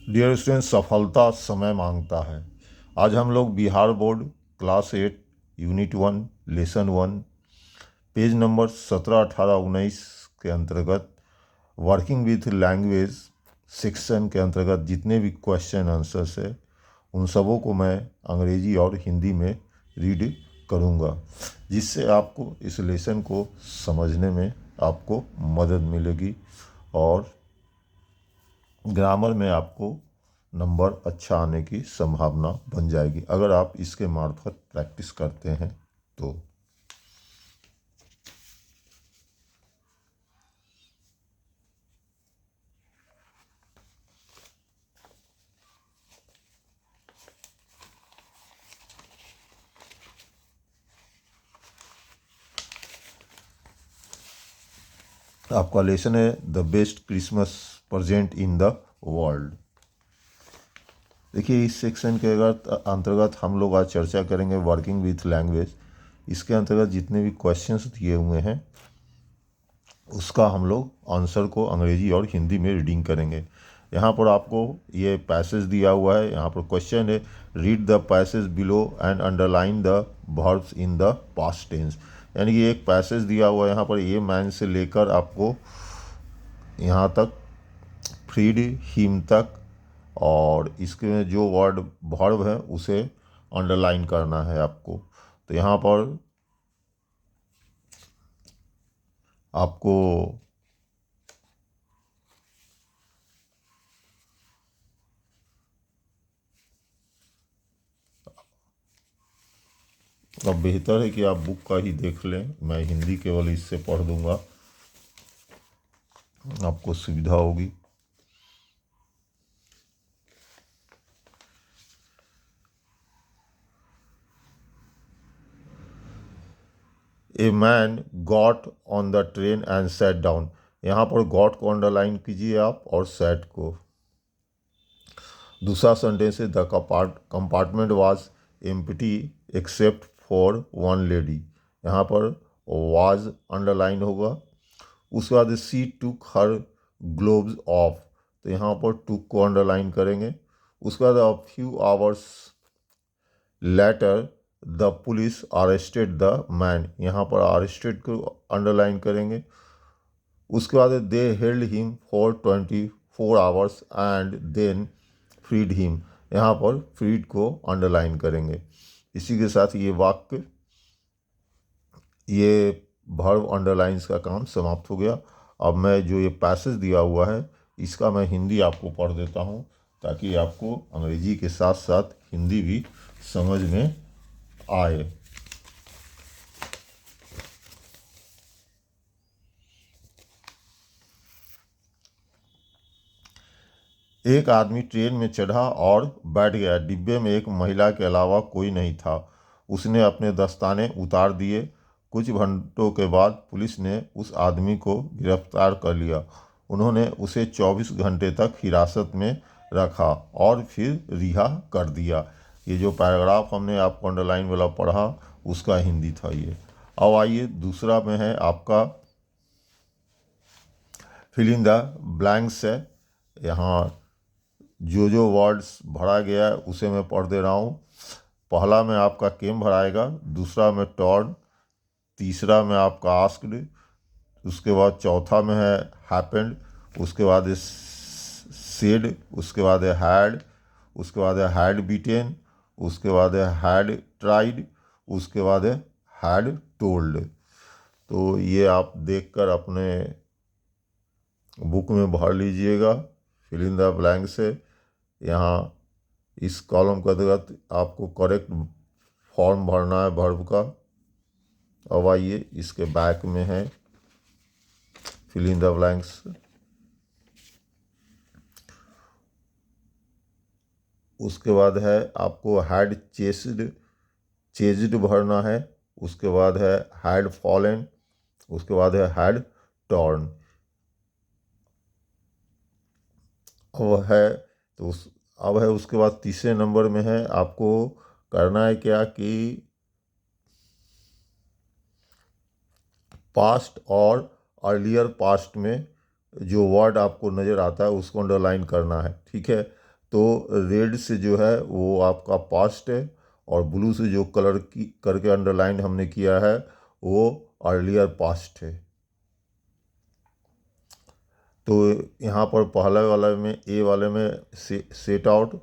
Dear student, सफलता समय मांगता है। आज हम लोग Bihar board class 8 unit 1 lesson 1 page number 17, 18, 19 के अंतर्गत वर्किंग विथ लैंग्वेज सेक्शन के अंतर्गत जितने भी क्वेश्चन आंसर्स है उन सबों को मैं अंग्रेजी और हिंदी में रीड करूँगा, जिससे आपको इस लेसन को समझने में आपको मदद मिलेगी और ग्रामर में आपको नंबर अच्छा आने की संभावना बन जाएगी अगर आप इसके मार्फत प्रैक्टिस करते हैं तो। आपका लेसन है the best Christmas present in the world. देखिए, इस सेक्शन के अंतर्गत हम लोग आज चर्चा करेंगे वर्किंग विथ लैंग्वेज। इसके अंतर्गत जितने भी क्वेश्चंस दिए हुए हैं उसका हम लोग आंसर को अंग्रेजी और हिंदी में रीडिंग करेंगे। यहाँ पर आपको ये पैसेज दिया हुआ है। यहाँ पर क्वेश्चन है, read the passage below and underline the verbs in the past tense. यानी कि एक पैसेज दिया हुआ है यहाँ पर, ये मैन से लेकर आपको यहाँ तक फ्रीड हिम तक, और इसके में जो वर्ड वर्ब है उसे अंडरलाइन करना है आपको। तो यहाँ पर आपको अब बेहतर है कि आप बुक का ही देख लें, मैं हिंदी केवल इससे पढ़ दूंगा, आपको सुविधा होगी। A man got on the train and sat down. यहाँ पर गॉट को अंडरलाइन कीजिए आप और सैट को। दूसरा सेंटेंस है, the compartment was empty except for one lady. यहाँ पर वाज अंडरलाइन होगा। उसके बाद सी टुक हर ग्लोव्स ऑफ, तो यहाँ पर टुक को अंडरलाइन करेंगे। उसके बाद a few hours later the police arrested the man, यहाँ पर अरेस्टेड को अंडरलाइन करेंगे। उसके बाद they held him for 24 hours and then freed him, यहाँ पर फ्रीड को अंडरलाइन करेंगे। इसी के साथ ये वर्ब अंडरलाइंस का काम समाप्त हो गया। अब मैं जो ये पैसेज दिया हुआ है इसका मैं हिंदी आपको पढ़ देता हूँ, ताकि आपको अंग्रेजी के साथ साथ हिंदी भी समझ में आए। एक आदमी ट्रेन में चढ़ा और बैठ गया। डिब्बे में एक महिला के अलावा कोई नहीं था। उसने अपने दस्ताने उतार दिए। कुछ घंटों के बाद पुलिस ने उस आदमी को गिरफ्तार कर लिया। उन्होंने उसे 24 घंटे तक हिरासत में रखा और फिर रिहा कर दिया। ये जो पैराग्राफ हमने आपको अंडरलाइन वाला पढ़ा उसका हिंदी था ये। अब आइए दूसरा में है आपका फिल इन द ब्लैंक्स है। यहाँ जो वर्ड्स भरा गया है उसे मैं पढ़ दे रहा हूँ। पहला में आपका केम भराएगा, दूसरा में टर्न, तीसरा में आपका आस्क्ड, उसके बाद चौथा में है हैपेंड, उसके बाद है सेड, उसके बाद है हैड, उसके बाद है हैड बीटेन, उसके बाद है हैड ट्राइड, उसके बाद है हैड टोल्ड। तो ये आप देखकर अपने बुक में भर लीजिएगा। फिल इन द ब्लैंक से यहाँ इस कॉलम के अंतर्गत आपको करेक्ट फॉर्म भरना है वर्ब का। अब आइए इसके बैक में है फिल इन द ब्लैंक्स। उसके बाद है आपको हैड चेज्ड भरना है। उसके बाद है हैड फॉलन, उसके बाद है हैड टॉर्न। अब है उसके बाद तीसरे नंबर में है आपको करना है क्या कि पास्ट और अर्लियर पास्ट में जो वर्ड आपको नज़र आता है उसको अंडरलाइन करना है। ठीक है, तो रेड से जो है वो आपका पास्ट है, और ब्लू से जो कलर की करके अंडरलाइन हमने किया है वो अर्लियर पास्ट है। तो यहाँ पर पहले वाले में, ए वाले में सेट आउट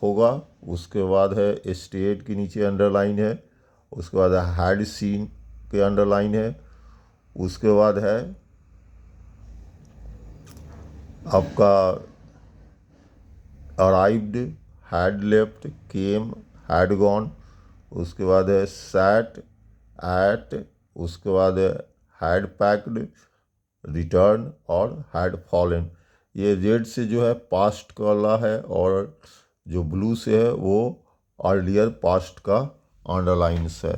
होगा, उसके बाद है स्टेट के नीचे अंडरलाइन है, उसके बाद हैड सीन के अंडरलाइन है, उसके बाद है आपका arrived, had left, came, had gone, उसके बाद है सैट, एट, उसके बाद है हैड पैक्ड, रिटर्न और हैड फॉलन। ये रेड से जो है पास्ट वाला है, और जो ब्लू से है वो अर्लियर पास्ट का अंडरलाइंस है।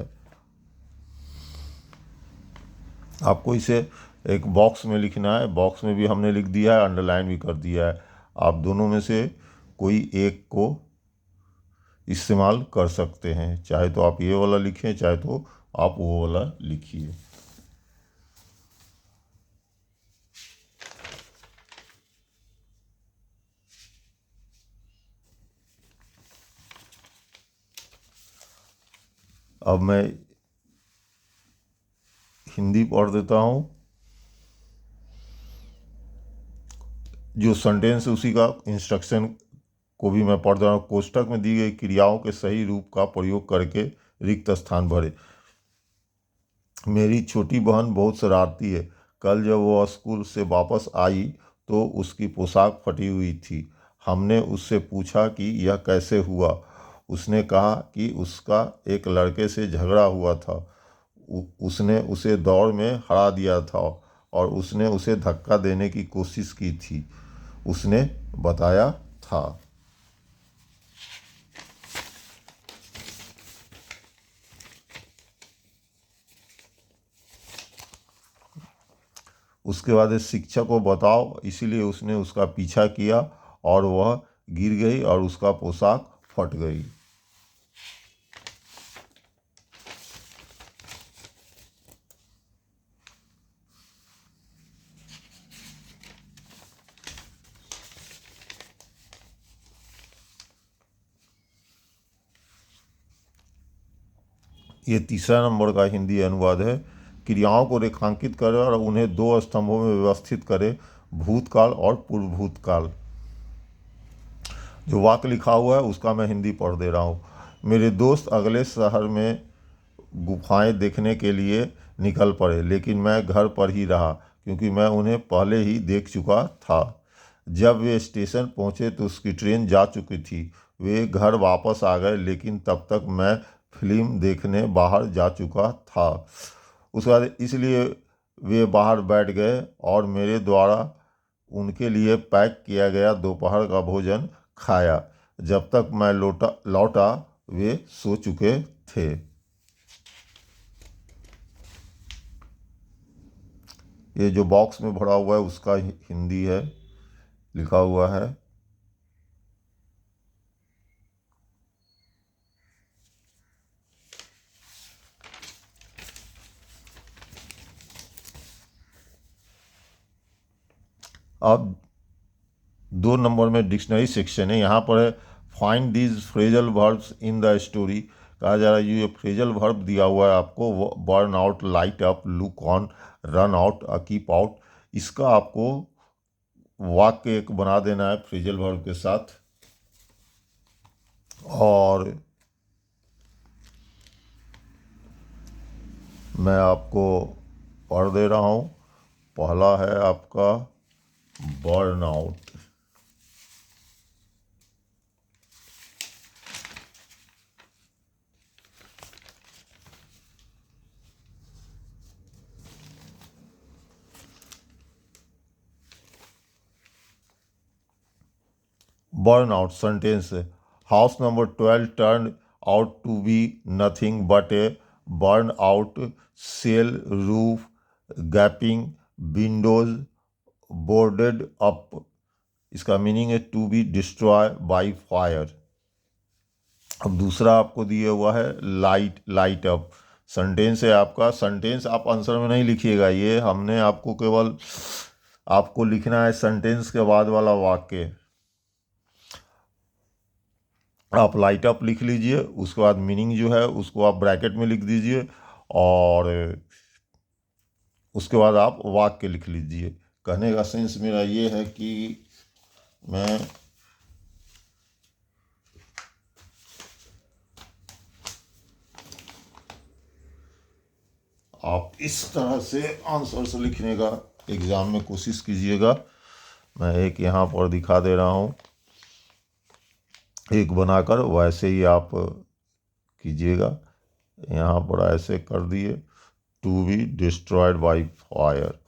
आपको इसे एक बॉक्स में लिखना है, बॉक्स में भी हमने लिख दिया है, अंडरलाइन भी कर दिया है। आप दोनों में से कोई एक को इस्तेमाल कर सकते हैं, चाहे तो आप ये वाला लिखें, चाहे तो आप वो वाला लिखिए। अब मैं हिंदी पढ़ देता हूँ। जो सेंटेंस है उसी का इंस्ट्रक्शन को भी मैं पढ़ रहा हूँ। कोष्ठक में दी गई क्रियाओं के सही रूप का प्रयोग करके रिक्त स्थान भरे। मेरी छोटी बहन बहुत शरारती है। कल जब वह स्कूल से वापस आई तो उसकी पोशाक फटी हुई थी। हमने उससे पूछा कि यह कैसे हुआ। उसने कहा कि उसका एक लड़के से झगड़ा हुआ था। उसने उसे दौड़ में हरा दिया था और उसने उसे धक्का देने की कोशिश की थी, उसने बताया था। उसके बाद इस शिक्षक को बताओ, इसीलिए उसने उसका पीछा किया और वह गिर गई और उसका पोशाक फट गई। ये तीसरा नंबर का हिंदी अनुवाद है। क्रियाओं को रेखांकित करें और उन्हें दो स्तंभों में व्यवस्थित करें, भूतकाल और पूर्व भूतकाल। जो वाक्य लिखा हुआ है उसका मैं हिंदी पढ़ दे रहा हूँ। मेरे दोस्त अगले शहर में गुफाएं देखने के लिए निकल पड़े, लेकिन मैं घर पर ही रहा क्योंकि मैं उन्हें पहले ही देख चुका था। जब वे स्टेशन पहुंचे तो उसकी ट्रेन जा चुकी थी। वे घर वापस आ गए, लेकिन तब तक मैं फिल्म देखने बाहर जा चुका था। उसके बाद इसलिए वे बाहर बैठ गए और मेरे द्वारा उनके लिए पैक किया गया दोपहर का भोजन खाया। जब तक मैं लौटा वे सो चुके थे। ये जो बॉक्स में भरा हुआ है उसका हिंदी है, लिखा हुआ है। अब 2 नंबर में डिक्शनरी सेक्शन है। यहाँ पर है find these phrasal verbs in the story. कहा जा रहा है ये फ्रेजल वर्ब दिया हुआ है आपको, burn out, light up, look on, run out, keep out. इसका आपको वाक्य एक बना देना है फ्रेजल वर्ब के साथ। और मैं आपको पढ़ दे रहा हूँ। पहला है आपका burn out. Burn out sentence है। House number 12 turn out to be nothing but a burn out shell roof, gaping windows, boarded up. इसका मीनिंग है to be destroy by fire. अब दूसरा आपको दिया हुआ है लाइट अप। सेंटेंस है आपका। सेंटेंस आप आंसर में नहीं लिखिएगा, ये हमने आपको केवल आपको लिखना है सेंटेंस के बाद वाला वाक्य। आप लाइट अप लिख लीजिए, उसके बाद मीनिंग जो है उसको आप ब्रैकेट में लिख दीजिए, और उसके बाद आप वाक्य लिख लीजिए। कहने का सेंस मेरा ये है कि मैं आप इस तरह से आंसर्स लिखने का एग्ज़ाम में कोशिश कीजिएगा। मैं एक यहाँ पर दिखा दे रहा हूँ, एक बनाकर वैसे ही आप कीजिएगा। यहाँ पर ऐसे कर दिए, to be destroyed by fire.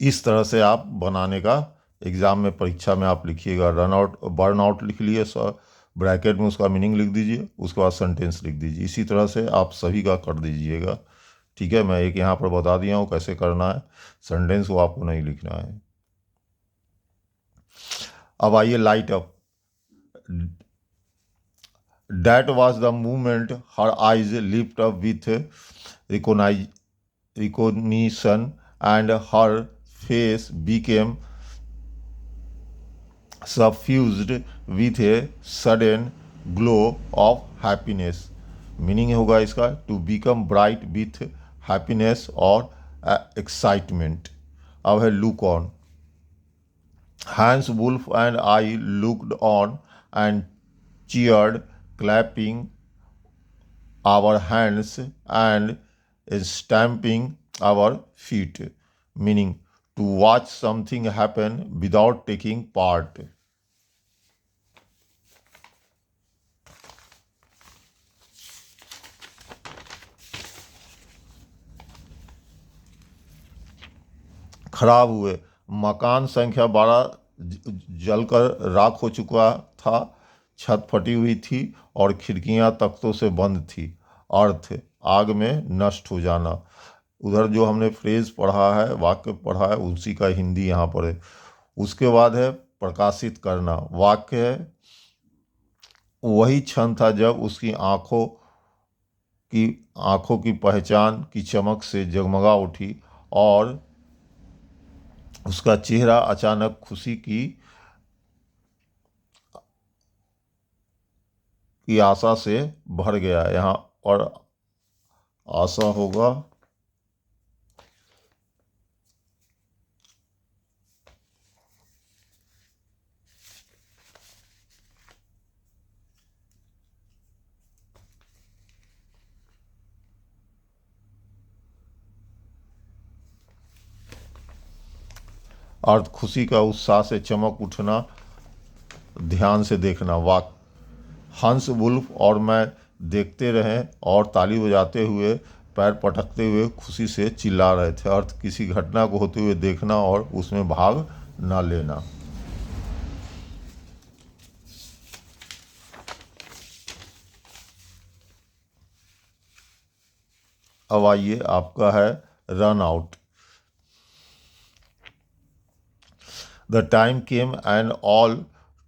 इस तरह से आप बनाने का एग्ज़ाम में, परीक्षा में आप लिखिएगा। रन आउट, बर्न आउट लिख लिए सर, ब्रैकेट में उसका मीनिंग लिख दीजिए, उसके बाद सेंटेंस लिख दीजिए। इसी तरह से आप सभी का कर दीजिएगा। ठीक है, मैं एक यहाँ पर बता दिया हूँ कैसे करना है। सेंटेंस को आपको नहीं लिखना है। अब आइए light up. That was the moment her eyes lit up with recognition, and her face became suffused with a sudden glow of happiness. Meaning होगा इसका, to become bright with happiness और एक्साइटमेंट। अब है look on. Hans Wolf and I looked on and cheered, clapping our hands and stamping our feet. Meaning, to watch something happen without taking part. खराब हुए। मकान संख्या 12 जलकर राख हो चुका था, छत फटी हुई थी और खिड़कियां तख्तों से बंद थी। अर्थ, आग में नष्ट हो जाना। उधर जो हमने फ्रेज पढ़ा है, वाक्य पढ़ा है, उसी का हिंदी यहाँ पर है। उसके बाद है प्रकाशित करना। वाक्य है, वही क्षण था जब उसकी आंखों की पहचान की चमक से जगमगा उठी और उसका चेहरा अचानक खुशी की आशा से भर गया। यहाँ और आशा होगा अर्थ, खुशी का उत्साह से चमक उठना, ध्यान से देखना। वाक, हंस, वुल्फ और मैं देखते रहे और ताली बजाते हुए, पैर पटकते हुए खुशी से चिल्ला रहे थे। अर्थ, किसी घटना को होते हुए देखना और उसमें भाग न लेना। अब आइए आपका है run out. The time came and all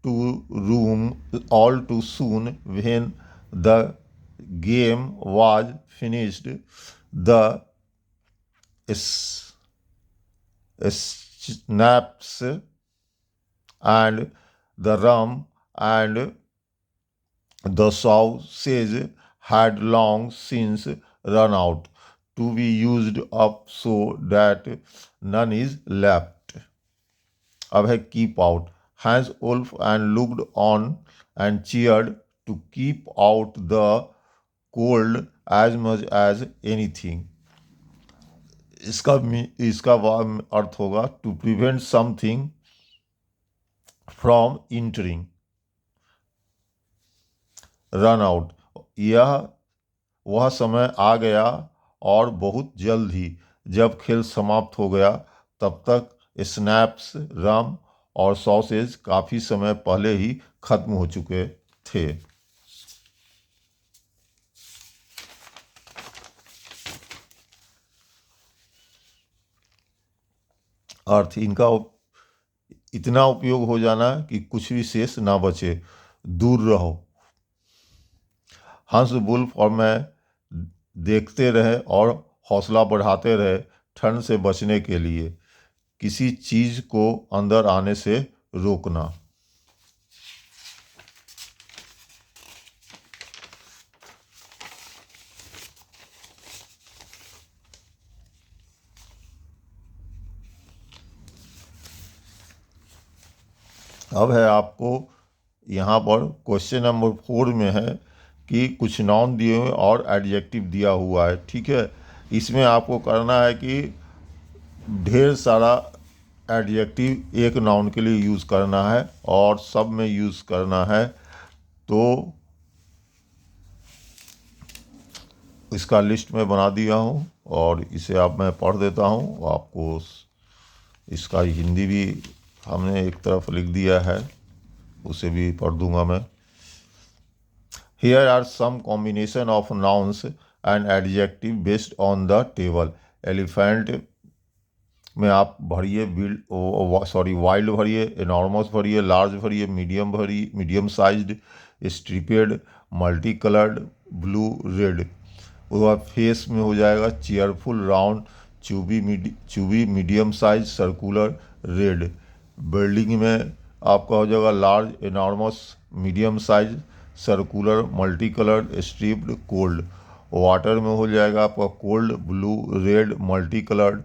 too soon when the game was finished. The snaps and the rum and the sausage had long since run out, to be used up so that none is left. अब है keep out. Hans Wolf and looked on and cheered, to keep out the cold as much as anything. इसका अर्थ होगा to prevent something from entering, run out. यह वह समय आ गया और बहुत जल्द ही जब खेल समाप्त हो गया, तब तक स्नैप्स, रम और सॉसेज काफ़ी समय पहले ही खत्म हो चुके थे। अर्थ इनका इतना उपयोग हो जाना कि कुछ भी शेष ना बचे, दूर रहो। हंस, वुल्फ और मैं देखते रहे और हौसला बढ़ाते रहे ठंड से बचने के लिए, किसी चीज़ को अंदर आने से रोकना। अब है आपको यहाँ पर क्वेश्चन नंबर 4 में है कि कुछ नाउन दिए हुए और एडजेक्टिव दिया हुआ है, ठीक है। इसमें आपको करना है कि ढेर सारा एडजेक्टिव एक नाउन के लिए यूज़ करना है और सब में यूज़ करना है। तो इसका लिस्ट मैं बना दिया हूँ और इसे आप मैं पढ़ देता हूँ आपको। इसका हिंदी भी हमने एक तरफ लिख दिया है, उसे भी पढ़ दूंगा मैं। Here are some combination of nouns and adjective based on the table. Elephant में आप भरिए वाइल्ड भरिए, एनॉर्मस भरिए, लार्ज भरिए, medium sized, striped, multi coloured, blue, red. उसके बाद फेस में हो जाएगा cheerful, round, chubby, medium size, circular, red. Building में आपका हो जाएगा large, enormous, medium size, circular, multi coloured, striped, cold. Water में हो जाएगा आपका cold, blue, red, multi coloured.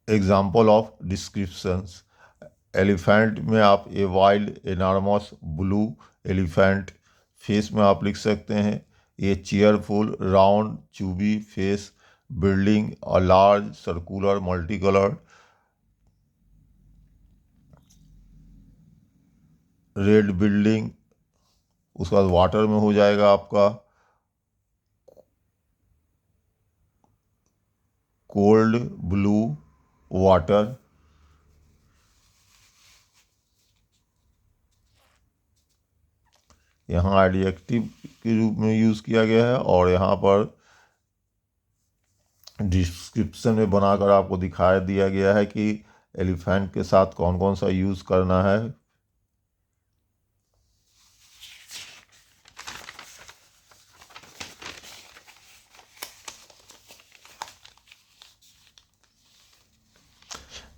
Example of descriptions, elephant में आप a wild, enormous, blue elephant. Face में आप लिख सकते हैं a cheerful, round, chubby face. Building a large, circular, multi coloured. Red building. उसके बाद वाटर में हो जाएगा आपका कोल्ड, ब्लू, वाटर। यहाँ एडजेक्टिव के रूप में यूज़ किया गया है और यहाँ पर डिस्क्रिप्शन में बनाकर आपको दिखा दिया गया है कि एलिफेंट के साथ कौन कौन सा यूज़ करना है।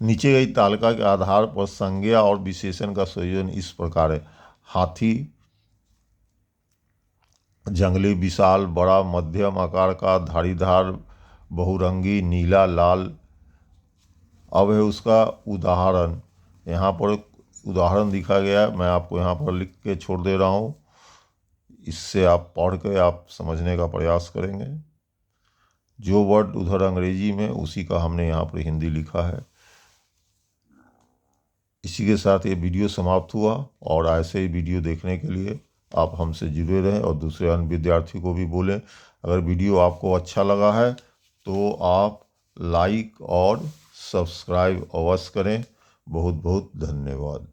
नीचे गई तालिका के आधार पर संज्ञा और विशेषण का संयोजन इस प्रकार है। हाथी, जंगली, विशाल, बड़ा, मध्यम आकार का, धारीदार, बहुरंगी, नीला, लाल। अब है उसका उदाहरण। यहाँ पर उदाहरण दिखा गया है, मैं आपको यहाँ पर लिख के छोड़ दे रहा हूँ। इससे आप पढ़ के आप समझने का प्रयास करेंगे। जो वर्ड उधर अंग्रेजी में, उसी का हमने यहाँ पर हिंदी लिखा है। इसी के साथ ये वीडियो समाप्त हुआ और ऐसे ही वीडियो देखने के लिए आप हमसे जुड़े रहें और दूसरे अन्य विद्यार्थियों को भी बोलें। अगर वीडियो आपको अच्छा लगा है तो आप लाइक और सब्सक्राइब अवश्य करें। बहुत बहुत धन्यवाद।